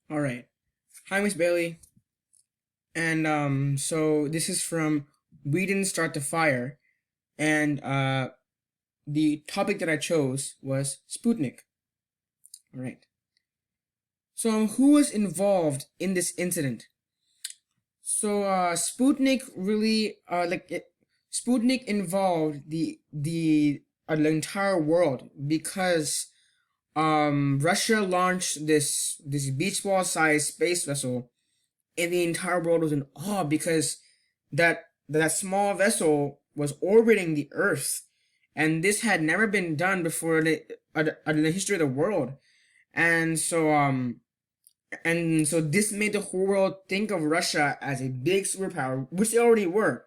All right. Hi, Miss Bailey. And so this is from We Didn't Start the Fire, and the topic that I chose was Sputnik. All right. So who was involved in this incident? So Sputnik really Sputnik involved the entire world because Russia launched this beach ball sized space vessel, and the entire world was in awe because that small vessel was orbiting the Earth, and this had never been done before in the history of the world. And so this made the whole world think of Russia as a big superpower, which they already were.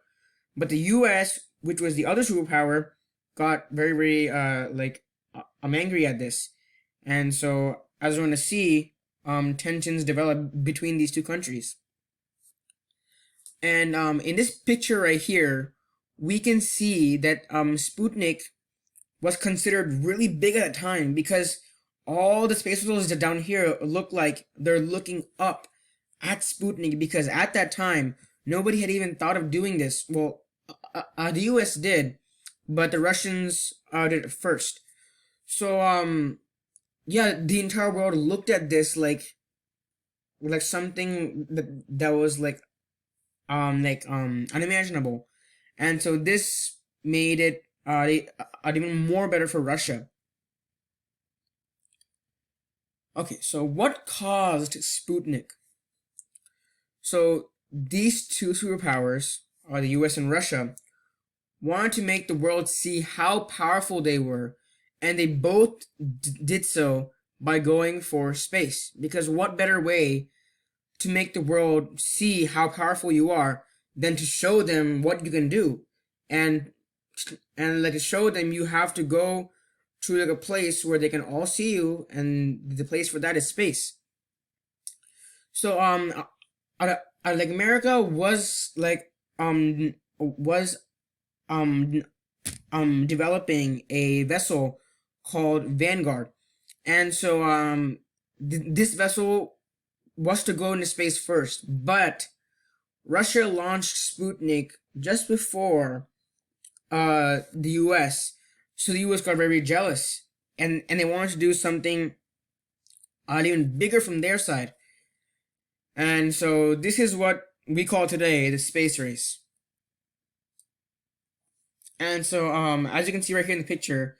But the U.S., which was the other superpower, got very very I'm angry at this, and so as we're going to see, tensions develop between these two countries. And in this picture right here, we can see that Sputnik was considered really big at the time because all the space vessels down here look like they're looking up at Sputnik, because at that time nobody had even thought of doing this. Well, the U.S. did, but the Russians did it first. So yeah, the entire world looked at this like something that was unimaginable, and so this made it even more better for Russia. Okay, so what caused Sputnik? So these two superpowers, the U.S. and Russia, wanted to make the world see how powerful they were, and they both did so by going for space. Because what better way to make the world see how powerful you are than to show them what you can do, and to show them you have to go to like a place where they can all see you, and the place for that is space. So like America was um developing a vessel called Vanguard, and so this vessel was to go into space first, but Russia launched Sputnik just before the U.S. So the U.S. got very jealous, and they wanted to do something even bigger from their side. And so this is what we call today the space race. And so as you can see right here in the picture,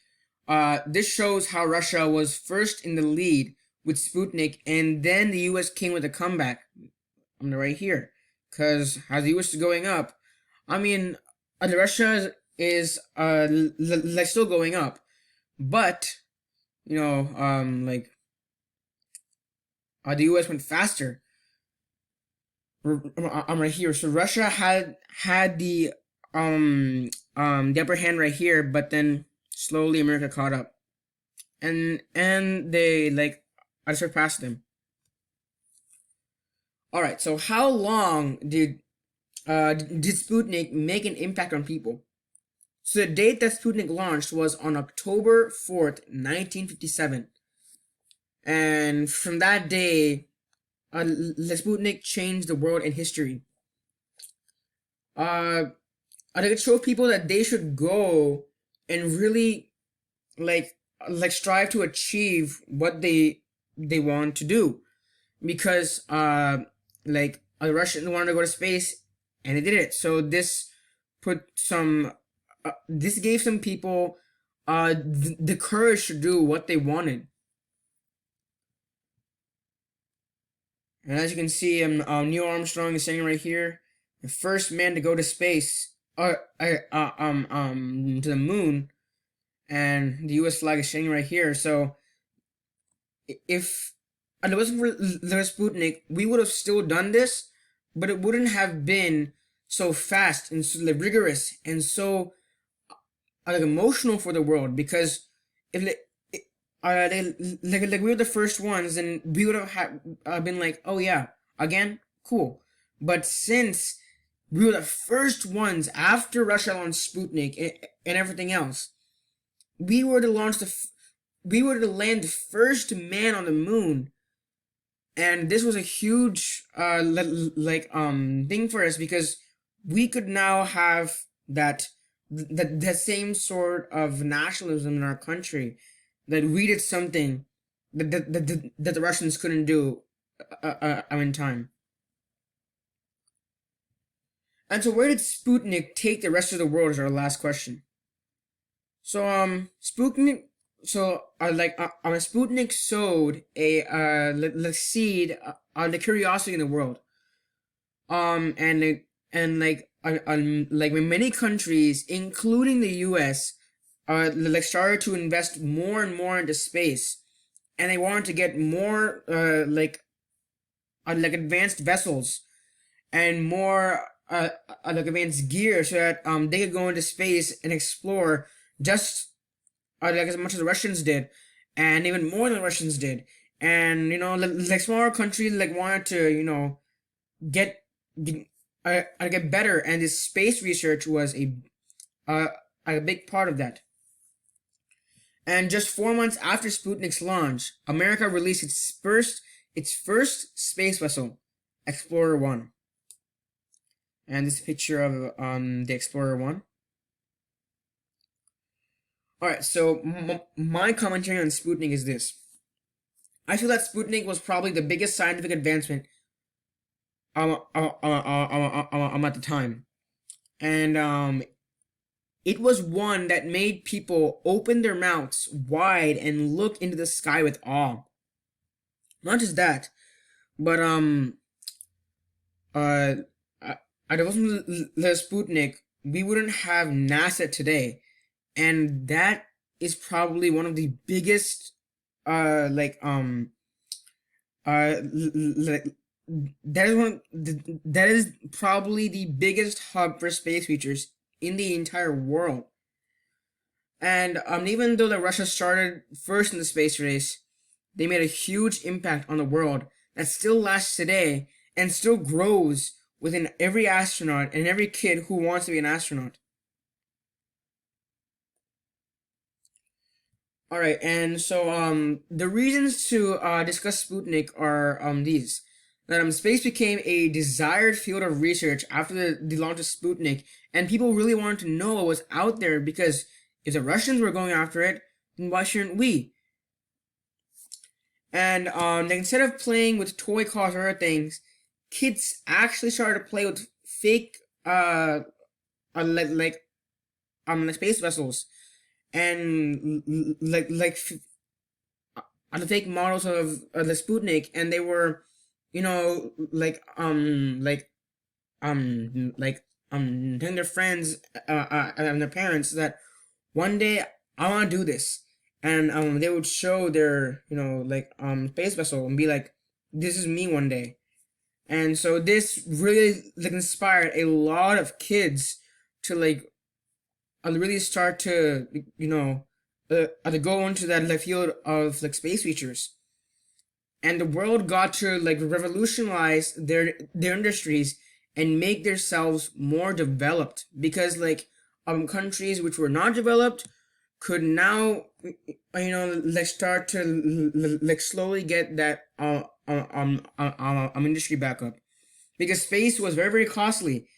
this shows how Russia was first in the lead with Sputnik, and then the U.S. came with a comeback. I'm right here, because as the U.S. is going up, I mean, Russia is still going up, but the U.S. went faster. I'm right here. So Russia had the upper hand right here, but then slowly America caught up, and they I surpassed them. All right. So how long did Sputnik make an impact on people? So the date that Sputnik launched was on October 4th, 1957. And from that day, Sputnik changed the world and history. I think it showed people that they should go and really like strive to achieve what they want to do, because the Russians wanted to go to space, and they did it. So this gave some people the courage to do what they wanted. And as you can see, Neil Armstrong is standing right here, the first man to go to space, to the moon, and the U.S. flag is standing right here. So if it wasn't for the Sputnik, we would have still done this, but it wouldn't have been so fast and so rigorous and so emotional for the world. Because if we were the first ones, and we would have been like, oh yeah, again, cool. But since we were the first ones after Russia launched Sputnik and everything else, we were to land the first man on the moon. And this was a huge thing for us because we could now have that same sort of nationalism in our country, that we did something that the Russians couldn't do in time. And so where did Sputnik take the rest of the world is our last question. So Sputnik Sputnik sowed a seed on the curiosity in the world. Like many countries, including the U.S., started to invest more and more into space, and they wanted to get more advanced vessels and more advanced gear so that they could go into space and explore just as much as the Russians did, and even more than the Russians did. And smaller countries wanted to get get, get better, and this space research was uh, a big part of that. And just 4 months after Sputnik's launch, America released its first space vessel, Explorer 1. And this picture of the Explorer 1. Alright, so my commentary on Sputnik is this. I feel that Sputnik was probably the biggest scientific advancement at the time. And it was one that made people open their mouths wide and look into the sky with awe. Not just that, but uh, if it wasn't the Sputnik, we wouldn't have NASA today, and that is probably one of the biggest, that is probably the biggest hub for space features in the entire world. And even though Russia started first in the space race, they made a huge impact on the world that still lasts today and still grows within every astronaut and every kid who wants to be an astronaut. All right, and so the reasons to discuss Sputnik are these: that space became a desired field of research after the launch of Sputnik, and people really wanted to know what was out there, because if the Russians were going after it, then why shouldn't we? And instead of playing with toy cars or other things, kids actually started to play with fake space vessels, and the fake models of the Sputnik, and they were, telling their friends and their parents that one day I want to do this, and they would show their space vessel and be like, "This is me one day." And so this really inspired a lot of kids to really start to to go into that field of space features, and the world got to revolutionize their industries and make themselves more developed, because countries which were not developed could now start to slowly get that industry back up, because space was very, very costly,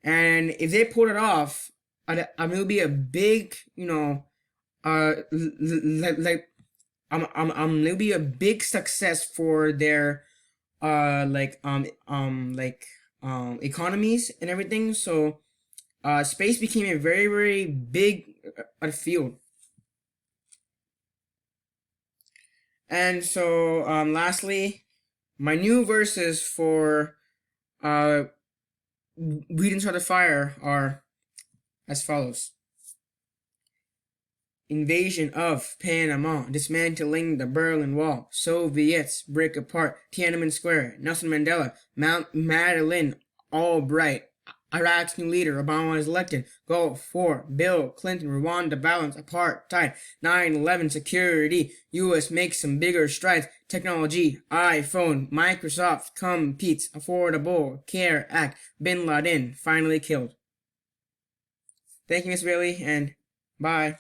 and if they pulled it off, it would be a big it'll be a big success for their economies and everything. So space became a very, very big field. And so lastly, my new verses for We Didn't Start the Fire are as follows: Invasion of Panama, dismantling the Berlin Wall, Soviets break apart Tiananmen Square, Nelson Mandela, Mount Madeline Albright, Iraq's new leader, Obama is elected, Gulf War, Bill Clinton, Rwanda balance, apartheid, 9/11 security, US makes some bigger strides, technology, iPhone, Microsoft competes, Affordable Care Act, Bin Laden finally killed. Thank you, Miss Bailey, and bye.